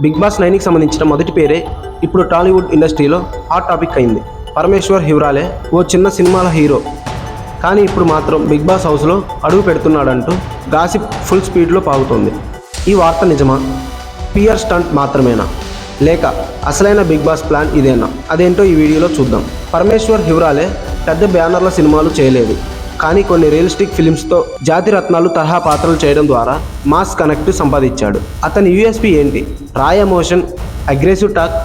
Big boss 9కి సంబంధించిన మొదటి పేరే ఇప్పుడు టాలీవుడ్ ఇండస్ట్రీలో హాట్ టాపిక్ అయింది. పరమేశ్వర్ హివ్రాలే ఓ చిన్న సినిమాల హీరో, కానీ ఇప్పుడు మాత్రం బిగ్ బాస్ హౌస్లో అడుగు పెడుతున్నాడంటూ గాసిప్ ఫుల్ స్పీడ్లో పాగుతోంది. ఈ వార్త నిజమా? పిఆర్ స్టంట్ మాత్రమేనా, లేక అసలైన బిగ్ బాస్ ప్లాన్ ఇదేనా? అదేంటో ఈ వీడియోలో చూద్దాం. పరమేశ్వర్ హివ్రాలే పెద్ద బ్యానర్ల సినిమాలు చేయలేదు, కానీ కొన్ని రియలిస్టిక్ ఫిలిమ్స్తో జాతి రత్నాలు తరహా పాత్రలు చేయడం ద్వారా మాస్ కనెక్ట్ సంపాదించాడు. అతని యూఎస్పీ ఏంటి? రా emotion, aggressive talk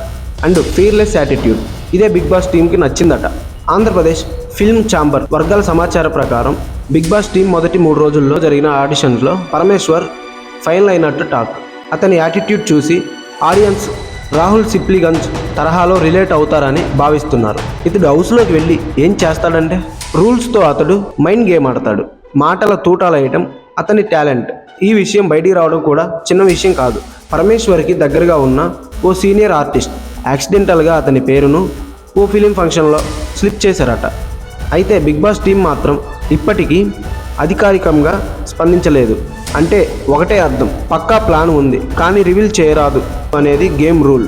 and ఫీర్లెస్ attitude. ఇదే బిగ్ బాస్ టీంకి నచ్చిందట. ఆంధ్రప్రదేశ్ ఫిల్మ్ ఛాంబర్ వర్గాల సమాచారం ప్రకారం బిగ్ బాస్ టీం మొదటి 3 రోజుల్లో జరిగిన ఆడిషన్స్లో పరమేశ్వర్ ఫైనల్ అయినట్టు టాక్. అతని యాటిట్యూడ్ చూసి ఆడియన్స్ రాహుల్ సిప్లిగంజ్ తరహాలో రిలేట్ అవుతారని భావిస్తున్నారు. ఇతడు హౌస్లోకి వెళ్ళి ఏం చేస్తాడంటే రూల్స్తో అతడు మైండ్ గేమ్ ఆడతాడు. మాటల తూటాలేయటం అతని టాలెంట్. ఈ విషయం బయటికి రావడం కూడా చిన్న విషయం కాదు. పరమేశ్వర్కి దగ్గరగా ఉన్న ఓ సీనియర్ ఆర్టిస్ట్ యాక్సిడెంటల్గా అతని పేరును ఓ ఫిలిం ఫంక్షన్లో స్లిప్ చేశారట. అయితే బిగ్ బాస్ టీం మాత్రం ఇప్పటికీ అధికారికంగా స్పందించలేదు. అంటే ఒకటే అర్థం, పక్కా ప్లాన్ ఉంది కానీ రివీల్ చేయరాదు అనేది గేమ్ రూల్.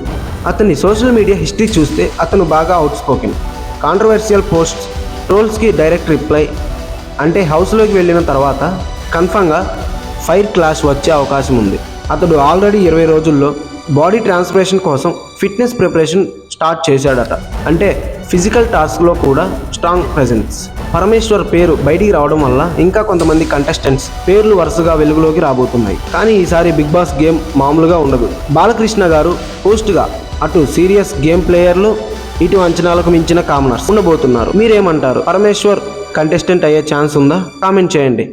అతని సోషల్ మీడియా హిస్టరీ చూస్తే అతను బాగా అవుట్ స్పోకెన్, కాంట్రవర్షియల్ పోస్ట్స్, ట్రోల్స్కి డైరెక్ట్ రిప్లై. అంటే హౌస్లోకి వెళ్ళిన తర్వాత కన్ఫర్మ్గా ఫైర్ క్లాష్ వచ్చే అవకాశం ఉంది. అతడు ఆల్రెడీ 20 రోజుల్లో బాడీ ట్రాన్స్ఫర్మేషన్ కోసం ఫిట్నెస్ ప్రిపరేషన్ స్టార్ట్ చేశాడట. అంటే ఫిజికల్ టాస్క్లో కూడా స్ట్రాంగ్ ప్రెజెన్స్. పరమేశ్వర్ పేరు బయటికి రావడం వల్ల ఇంకా కొంతమంది కంటెస్టెంట్స్ పేర్లు వరుసగా వెలుగులోకి రాబోతున్నాయి. కానీ ఈసారి బిగ్ బాస్ గేమ్ మామూలుగా ఉండదు. బాలకృష్ణ గారు హోస్ట్గా అటు సీరియస్ గేమ్ ప్లేయర్లు, ఇటు అంచనాలకు మించిన కామనర్స్ ఉండబోతున్నారు. మీరేమంటారు? పరమేశ్వర్ కంటెస్టెంట్ అయ్యే ఛాన్స్ ఉందా? కామెంట్ చేయండి.